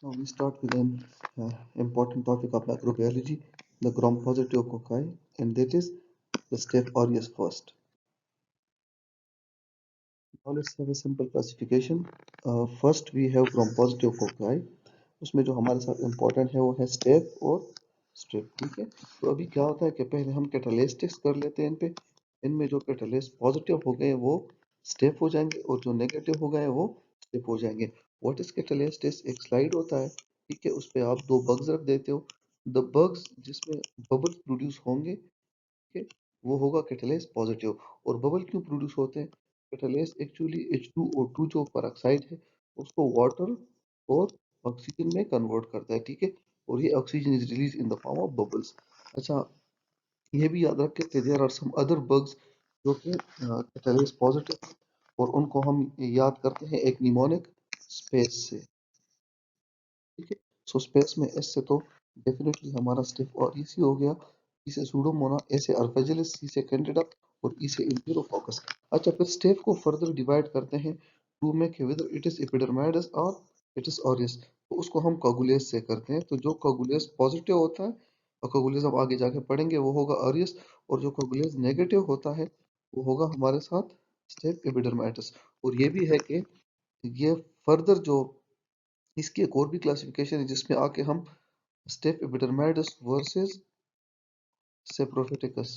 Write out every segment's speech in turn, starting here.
Now we start with an important topic of microbiology, the gram-positive cocci, and that is the Staph aureus first. Now let's have a simple classification. First we have gram-positive cocci. उसमें जो हमारे साथ important है वो है Staph और Strep, ठीक है। तो अभी क्या होता है कि पहले हम कैटालेस टेस्ट कर लेते हैं इन पे। इनमें जो कैटालेस पॉजिटिव हो गए वो Staph हो जाएंगे और जो नेगेटिव हो गए वो Strep हो जाएंगे। What is catalase test? एक स्लाइड होता है, ठीक है, उस पर आप दो बग्स रख देते हो। द बग्स जिसमें बबल्स प्रोड्यूस होंगे, ठीक है, वो होगा कैटालेस पॉजिटिव। और बबल क्यों प्रोड्यूस होते हैं? कैटालेस एक्चुअली H2O2 जो पेरोक्साइड है उसको वाटर और ऑक्सीजन में कन्वर्ट करता है, ठीक है, और ये oxygen is release in the form of bubbles. अच्छा, ये भी याद रखें कि there are some other bugs जो कि कैटालेस पॉजिटिव, और उनको हम याद करते हैं एक निमोनिक स्पेस से, ठीक है। सो स्पेस में एस से तो डेफिनेटली हमारा स्टिफ और इसी हो गया। ई से सूडोमोना, ए से अर्फेजिलिस, सी से कैंडिडा और ई से इंटेरोफोकस। अच्छा, फिर स्टेफ को फर्दर डिवाइड करते हैं टू में कि वेदर इट इज एपिडर्माइडस और इट इज ऑरियस। तो उसको हम कोगुलेस से करते हैं। तो जो कोगुलेस पॉजिटिव होता है और कोगुलेस हम आगे जाके पढ़ेंगे वो होगा ऑरियस, और जो कोगुलेस नेगेटिव होता है वो होगा हमारे साथ स्टेफ एपिडर्माइडस। और ये भी है कि ये फर्दर जो इसकी एक और भी क्लासिफिकेशन है जिसमें आके हम स्टेप एपिडर्माइडस वर्सेस सेप्रोफिटिकस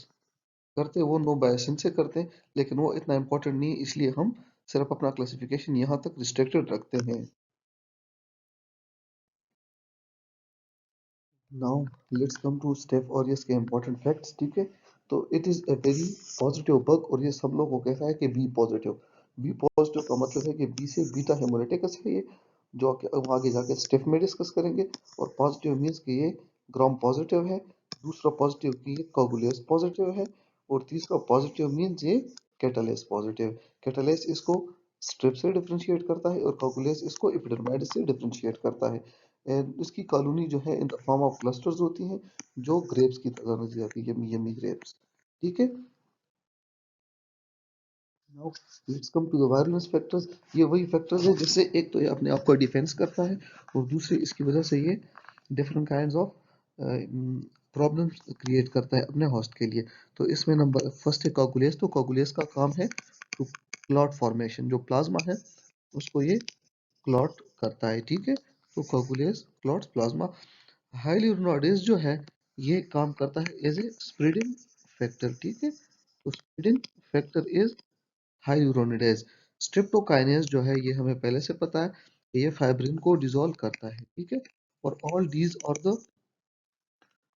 करते हैं। वो नो बायसिन से करते हैं, लेकिन वो इतना इंपॉर्टेंट नहीं है, इसलिए हम सिर्फ अपना क्लासिफिकेशन यहाँ तक रिस्ट्रिक्टेड रखते हैं। Now let's come to staph aureus के इंपॉर्टेंट फैक्ट्स, ठीक है। तो it is a very positive bug, और ये सब लोग को कहता है कि बी पॉजिटिव। बी पॉजिटिव का मतलब है कि बी से बीटा हेमोलिटिकस है ये, जो अब आगे जाके स्टेफ में डिस्कस करेंगे। और पॉजिटिव मीन्स कि ये ग्राम पॉजिटिव है। दूसरा पॉजिटिव कि ये कोगुलेस पॉजिटिव है। और तीसरा पॉजिटिव मीन्स ये कैटालेस पॉजिटिव। कैटालेस इसको स्ट्रिप से डिफरेंशिएट करता है और कोगुलेस इसको एपिडर्माइडस से डिफरेंशिएट करता है। एंड इसकी कॉलोनी जो है इन द फॉर्म ऑफ क्लस्टर्स होती हैं, जो ग्रेप्स की तरह नजर आती है, यमी यमी ग्रेप्स, ठीक है। Now let's come to the virulence factors. ये वही फैक्टर्स है जिससे एक तो ये अपने आप को डिफेंस करता है, और दूसरे इसकी वजह से ये different kinds of problems create करता है अपने होस्ट के लिए। तो इसमें नंबर फर्स्ट है कोगुलेस। तो कोगुलेस का काम है टू क्लॉट फॉर्मेशन, जो प्लाज्मा है उसको ये क्लॉट करता है, ठीक है। तो कोगुलेस क्लॉट्स प्लाज्मा। हाइल्यूरोनिडेज जो है ये काम करता है एज ए स्प्रेडिंग फैक्टर, ठीक है। तो स्प्रेडिंग फैक्टर इज हाइल्यूरोनिडेज। स्ट्रिप्टोकाइनेज जो है ये हमें पहले से पता है कि ये फाइब्रिन को डिसॉल्व करता है, ठीक है। और all these are the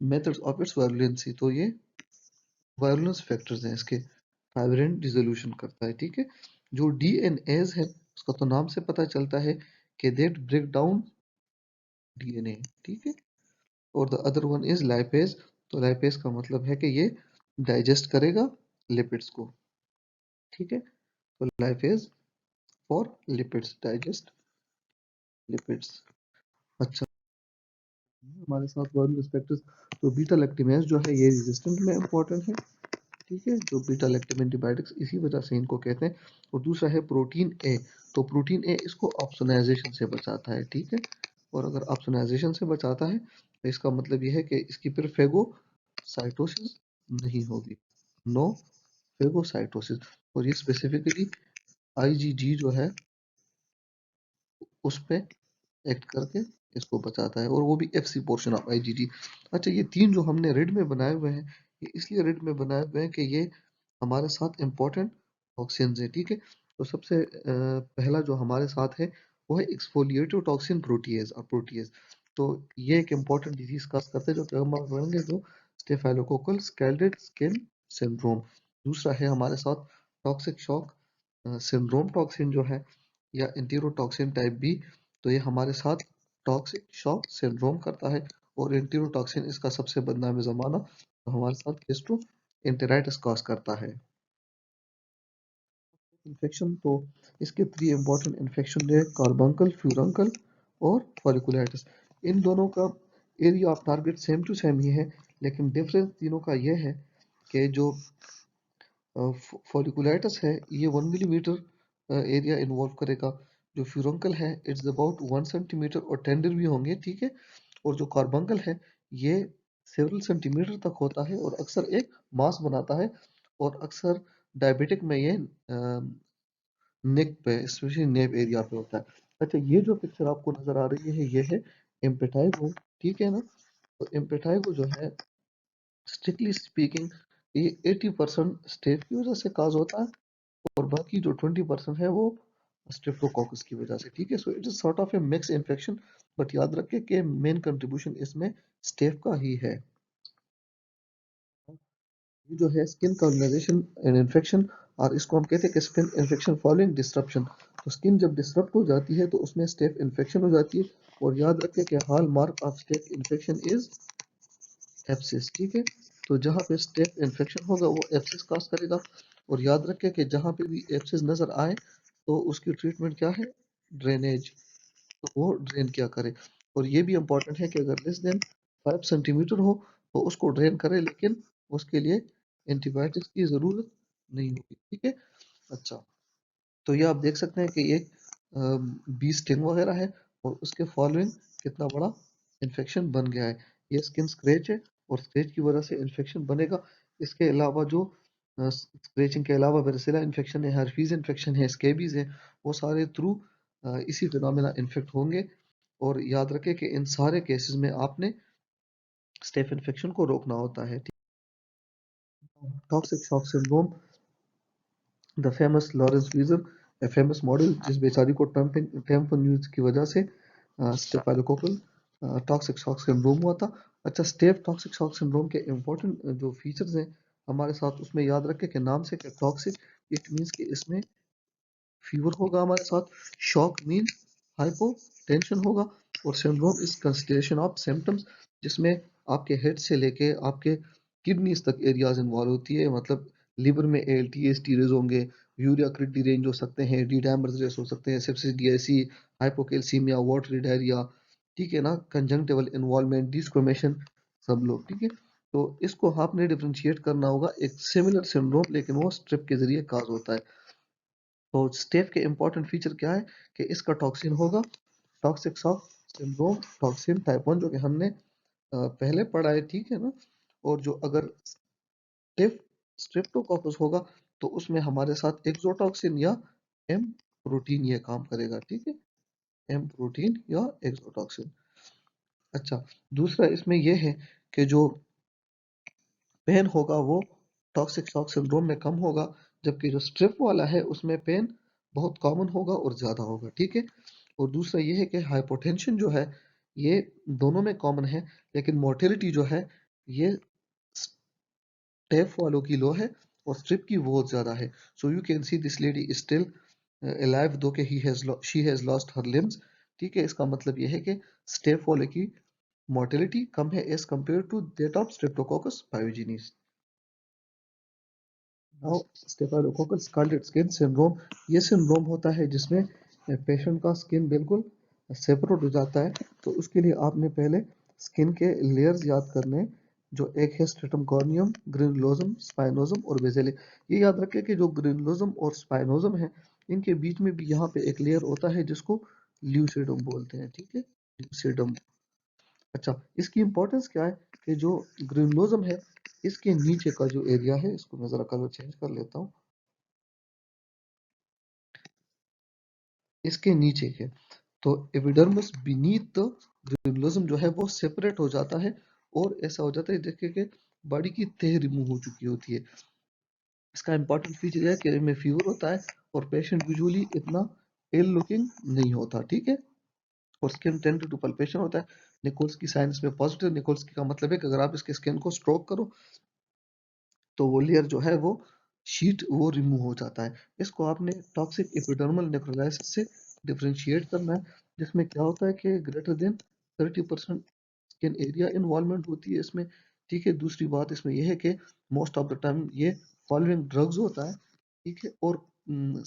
methods of its virulency. तो ये वायरुलेंस फैक्टर्स हैं इसके। फाइब्रिन डिसोल्यूशन करता है, ठीक है। जो डीएनएज है उसका तो नाम से पता चलता है कि देट ब्रेक डाउन डीएनए, ठीक है। और the other one is lipase. तो लाइपेज का मतलब है कि ये डाइजेस्ट करेगा लिपिड्स को, ठीक है। तो lipase for lipids, digest lipids. अच्छा, हमारे साथ वन रिस्पेक्टर्स। तो बीटा लैक्टिमेज जो है ये रेजिस्टेंट में इंपॉर्टेंट है, ठीक है। जो बीटा लैक्टम एंटीबायोटिक्स इसी वजह से इनको कहते हैं। और दूसरा है प्रोटीन ए। तो प्रोटीन ए इसको ऑप्सोनाइजेशन से बचाता है, ठीक है। और अगर ऑप्सोनाइजेशन से बचाता है तो इसका मतलब यह है कि इसकी फिर फेगोसाइटोसिस नहीं होगी, नो फेगोसाइटोसिस। और ये स्पेसिफिकली आईजीजी जो है उस पे एक्ट करके इसको बचाता है, और वो भी एफसी पोर्शन ऑफ आईजीजी। अच्छा, ये तीन जो हमने रेड में बनाए हुए हैं ये इसलिए रेड में बनाए हुए हैं कि ये हमारे साथ इंपॉर्टेंट टॉक्सिन्स है, ठीक है। तो सबसे पहला जो हमारे साथ है वो है एक्सफोलिएटिव टॉक्सिन प्रोटीएज और प्रोटीएज। तो ये एक इंपॉर्टेंट डिजीज काज करते हैं जो कि हम बात करेंगे, जो स्टेफाइलोकोकल स्कैल्डेड स्किन सिंड्रोम। दूसरा है हमारे साथ टॉक्सिक शॉक सिंड्रोम टॉक्सिन जो है, या एंटीरोटॉक्सिन टाइप बी। तो ये हमारे साथ टॉक्सिक शॉक सिंड्रोम करता है। और एंटीरोटॉक्सिन इसका सबसे बदनाम जमाना तो हमारे साथ गेस्ट्रो एंटेराइटिस कॉज करता है। इन्फेक्शन तो इसके थ्री इंपॉर्टेंट इन्फेक्शन है, कार्बंकल, फ्यूरंकल और फॉलिकुलाइटिस। इन दोनों का area of target same to same ही है, लेकिन डिफरेंस तीनों का यह है कि जो फॉलिकुलाइटिस है ये 1 मिलीमीटर एरिया इन्वॉल्व करेगा, जो फ्यूरंकल है इट्स अबाउट 1 सेंटीमीटर और टेंडर भी होंगे, ठीक है। और जो कार्बंकल है ये सेवरल सेंटीमीटर तक होता है और अक्सर एक मास बनाता है। और अक्सर डायबिटिक में ये नेक पे स्पेशली नेप एरिया पे होता है। अच्छा, ये जो पिक्चर आपको नजर आ रही है ये है इम्पेटाइगो, ठीक है ना। तो इम्पेटाइगो जो है स्ट्रिक्टली स्पीकिंग ये 80% स्टेट की वजह से काज होता है और बाकी जो 20% है वो स्ट्रेप्टोकोकस की वजह से, ठीक है। So it is sort of A mix infection, but याद रखें कि मेन कंट्रीब्यूशन इसमें स्टेफ का ही है। ये जो है स्किन कॉलोनाइजेशन एंड इन्फेक्शन, और इसको हम कहते हैं कि स्किन इन्फेक्शन फॉलोइंग डिस्ट्रप्शन। तो स्किन जब डिस्टर्ब हो जाती है तो उसमें स्टेफ इन्फेक्शन हो जाती है। और याद रखें कि hallmark of staph infection is abscess, ठीक है। तो जहाँ पे स्टेप इन्फेक्शन होगा वो एप्सिस काज करेगा। और याद रखें कि जहाँ पे भी एप्सिस नजर आए तो उसकी ट्रीटमेंट क्या है, ड्रेनेज। तो वो ड्रेन क्या करे। और ये भी इंपॉर्टेंट है कि अगर लेस देन 5 सेंटीमीटर हो तो उसको ड्रेन करे, लेकिन उसके लिए एंटीबायोटिक्स की जरूरत नहीं होगी, ठीक है। अच्छा, तो ये आप देख सकते हैं कि ये बी स्टिंग वगैरह है और उसके फॉलोइंग कितना बड़ा इन्फेक्शन बन गया है। ये स्किन स्क्रैच है और स्क्रैच की वजह से इन्फेक्शन बनेगा। इसके अलावा जो स्क्रैचिंग के अलावा वेरिसेला इन्फेक्शन है, हर्पीज इन्फेक्शन है, स्केबीज है, वो सारे थ्रू इसी फिनोमेना इन्फेक्ट होंगे। और याद रखें कि इन सारे केसेस में आपने स्टेफ इन्फेक्शन को रोकना होता है। Toxic shock syndrome, the famous Lawrence वीजर famous model जिस बेचारी को टेम्पो न्यूज की वजह से स्टेफाइलोकोकल टॉक्सिक शॉक सिंड्रोम हुआ था। अच्छा, स्टेफ टॉक्सिक शॉक सिंड्रोम के इम्पोर्टेंट जो फीचर्स हैं हमारे साथ उसमें याद रखें कि नाम से टॉक्सिक, इट मीन्स कि इसमें फीवर होगा हमारे साथ, शॉक मीन हाइपो टेंशन होगा, और सिंड्रोम इज कंस्टिलेशन ऑफ सिम्टम्स जिसमें आपके हेड से लेके आपके किडनीज तक एरियाज इन्वॉल्व होती है। मतलब लिवर में एएलटी एसटी रेज होंगे, यूरिया क्रिटी रेंज हो सकते हैं, डी डायमर्स रेस हो सकते हैं, sepsis DIC, hypocalcaemia, watery diarrhoea, ठीक है ना, कंजंक्टिवल इन्वॉल्वमेंट, डिस्क्रोमेशन, सब लोग, ठीक है। तो इसको आपने डिफरेंशिएट करना होगा एक सिमिलर सिंड्रोम, लेकिन वो स्ट्रिप के जरिए काज होता है। तो स्टेफ के इंपॉर्टेंट फीचर क्या है कि इसका टॉक्सिन होगा toxic shock syndrome, toxin type 1 जो कि हमने पहले पढ़ा है, ठीक है ना। और जो अगर स्टेफ स्ट्रेप्टोकोकस होगा तो उसमें हमारे साथ एक्सोटॉक्सिन या एम प्रोटीन ये काम करेगा, ठीक है, एम प्रोटीन या एक्सोटॉक्सिन। अच्छा, दूसरा इसमें यह है कि जो पेन होगा वो टॉक्सिक शॉक सिंड्रोम में कम होगा, जबकि जो स्ट्रिप वाला है उसमें पेन बहुत कॉमन होगा और ज्यादा होगा, ठीक है। और दूसरा ये है कि हाइपोटेंशन जो है ये दोनों में कॉमन है, लेकिन मोर्टेलिटी जो है ये स्टेप वालों की लो है और स्ट्रिप की बहुत ज्यादा है। So you can see this lady is still alive दो कि she has lost her limbs, ठीक है। इसका मतलब ये है कि स्टेप वाले की मोर्टेलिटी कम है as compared to that of streptococcus pyogenes. Now staphylococcal scarlet skin syndrome, ये सिंड्रोम होता है जिसमें पेशेंट का स्किन बिल्कुल सेपरेट हो जाता है। तो उसके लिए आपने पहले स्किन के लेयर्स याद करने हैं, जो एक है स्ट्रेटम कॉर्नियम, ग्रेनुलोसम, स्पाइनोसम और बेसिली। ये याद रखें कि जो ग्रेनुलोसम और स्पाइनोसम है इनके बीच में भी यहाँ पे एक लेयर होता है जिसको ल्यूसिडम बोलते हैं, ठीक है, ल्यूसिडम। अच्छा, इसकी इंपॉर्टेंस क्या है कि जो ग्रेनुलोसम है इसके नीचे का जो एरिया है, इसको मैं जरा कलर चेंज कर लेता हूँ, इसके नीचे के, तो एपिडर्मिस बीनीथ द ग्रेनुलोसम जो है वो सेपरेट हो जाता है। और ऐसा हो जाता है देखिए कि बॉडी की तह रिमूव हो चुकी होती है। इसका इंपॉर्टेंट फीचर है कि इनमें फीवर होता है और पेशेंट यूजुअली इतना इल लुकिंग नहीं होता, ठीक है। और स्किन टेंड टू पल्पेशन होता है। निकोल्स की साइंस में पॉजिटिव, निकोल्स की का मतलब है कि अगर आप इसके स्किन को स्ट्रोक करो तो वो लेयर जो है वो शीट वो रिमूव हो जाता है। इसको आपने टॉक्सिक एपिडर्मल नेक्रोलाइसिस से डिफरेंशिएट करना है, जिसमें क्या होता है कि greater than 30% skin area involvement होती है इसमें, ठीक है। दूसरी बात इसमें यह है कि मोस्ट ऑफ द टाइम ये फॉलोइंग ड्रग्स होता है, ठीक है। और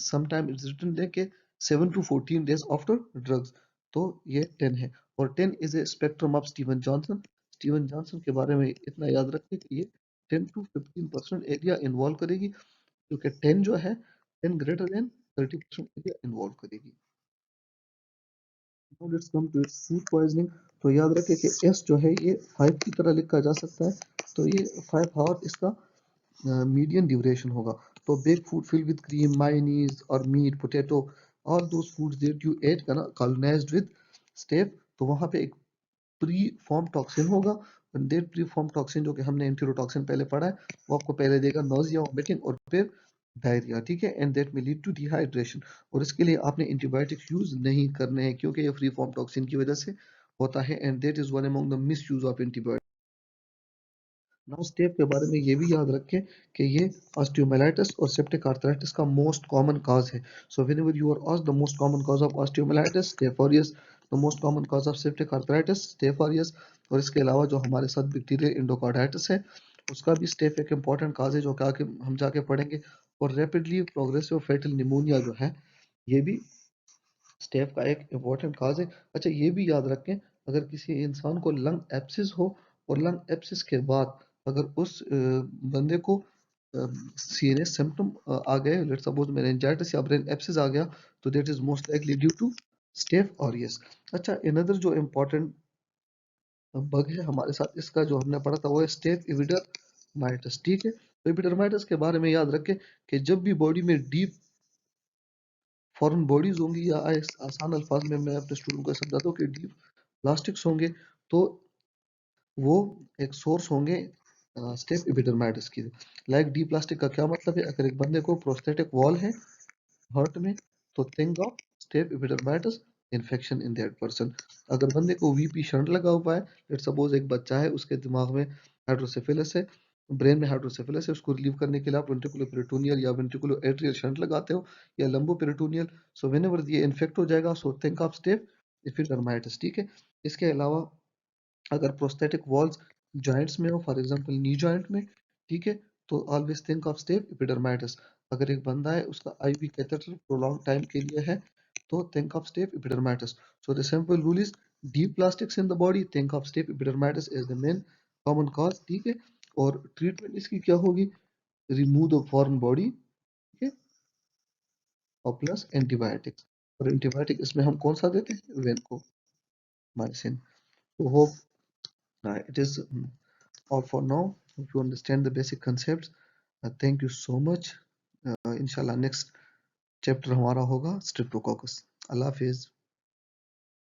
समटाइम इट्स रिटन है कि 7 to 14 days आफ्टर ड्रग्स। तो ये 10 है। और 10 is a spectrum of Steven Johnson. Steven Johnson के बारे में इतना याद रखें कि ये 10 to 15% एरिया इन्वॉल्व करेगी, क्योंकि 10 जो है 10 ग्रेटर देन 30% एरिया इन्वॉल्व करेगी। Now let's come to its food poisoning. तो याद रखें कि S जो है ये 5 की तरह लिखा जा सकता है, तो ये 5 हावर इसका median duration होगा. तो baked food filled with cream, mayonnaise or meat, potato, all those foods that you ate colonized with staph, तो वहाँ पे एक प्री फॉर्म टॉक्सिन होगा. डेट प्री फॉर्म टॉक्सिन जो कि हमने एंटीरोटॉक्सिन पहले पढ़ा है, वो आपको पहले देगा नोजिया, वोमिटिंग और फिर डायरिया. ठीक है, एंड दैट में लीड टू डिहाइड्रेशन. और इसके लिए आपने एंटीबायोटिक्स यूज नहीं करने हैं क्योंकि ये फ्री फॉर्म टॉक्सिन की वजह से होता है, and that is one among the miss use of antibiotics. Now step के बारे में ये भी याद रखें कि ये ऑस्टियोमाइलाइटिस और सेप्टिक आर्थराइटिस का मोस्ट कॉमन काज है. So whenever you are asked the most common cause of osteomyelitis, staph aureus. The most common cause of septic arthritis, staph aureus. और इसके अलावा जो हमारे साथ बैक्टीरियल एंडोकार्डाइटिस है, उसका भी स्टेफ एक इंपॉर्टेंट काज है जो कि आगे हम जाके पढ़ेंगे. और रैपिडली प्रोग्रेसिव फेटल निमोनिया जो है, ये भी स्टेफ का एक इम्पोर्टेंट काज है. अच्छा, ये भी याद रखें, अगर किसी इंसान को लंग एप्सिस हो और लंग एप्सिस के बाद अगर उस बंदे को सीरियस सिम्टम आ गए, लेट्स सपोज मेनिंजाइटिस या ब्रेन एप्सिस आ गया, तो that is most likely due to staph aureus. अच्छा, अनदर जो इम्पोर्टेंट बग है हमारे साथ इसका जो हमने पढ़ा था वो है स्टेफ इविडरमाइटिस. ठीक है, तो इविडरमाइटिस के बारे में याद रखें कि जब भी बॉडी में डीप फॉरेन बॉडीज होंगी, या आसान अल्फाज में मैं अपने स्टूडेंट को समझाता हूँ कि डीप प्लास्टिक्स होंगे, तो वो एक सोर्स होंगे स्टेप एपिडर्माइटिस की. लाइक डी प्लास्टिक का क्या मतलब है? अगर एक बंदे को प्रोस्थेटिक वॉल है हर्ट में, तो think of staph epidermitis infection in that person. अगर बंदे को वीपी शंट लगा हुआ है, लेट सपोज एक बच्चा है, उसके दिमाग में हाइड्रोसेफेलस है, ब्रेन में हाइड्रोसेफेलस है, उसको रिलीव करने के लिए आप वेंट्रिकुलर पेरिटोनियल या वेंट्रिकुलर एट्रियल शंट लगाते हो, या लंबो पेरिटोनियल. सो व्हेनेवर ये इन्फेक्ट हो जाएगा, सो थिंक ऑफ स्टेप एपिडर्माइटिस. ठीक है, इसके अलावा अगर प्रोस्थेटिक वॉल्स जॉइंट्स में हो, फॉर एग्जांपल नी जॉइंट में, ठीक है, तो ऑलवेज थिंक ऑफ स्टेप एपिडर्माइटिस. अगर एक बंदा है उसका आईवी कैथेटर प्रोलॉन्ग टाइम के लिए है, तो think of staph epidermitis. So the simple rule is deep plastics in the body, think of staph epidermitis is the main common cause. ठीक है, और ट्रीटमेंट इसकी क्या होगी? रिमूव द फॉरेन बॉडी, ठीक है, और प्लस एंटीबायोटिक्स. और एंटीबायोटिक इसमें हम कौन सा देते हैं? वेनकोमाइसिन. तो hope it is all for now. If you understand the basic concepts, thank you so much. इंशाल्लाह नेक्स्ट चैप्टर हमारा होगा स्ट्रेप्टोकोकस. अल्लाह हाफिज.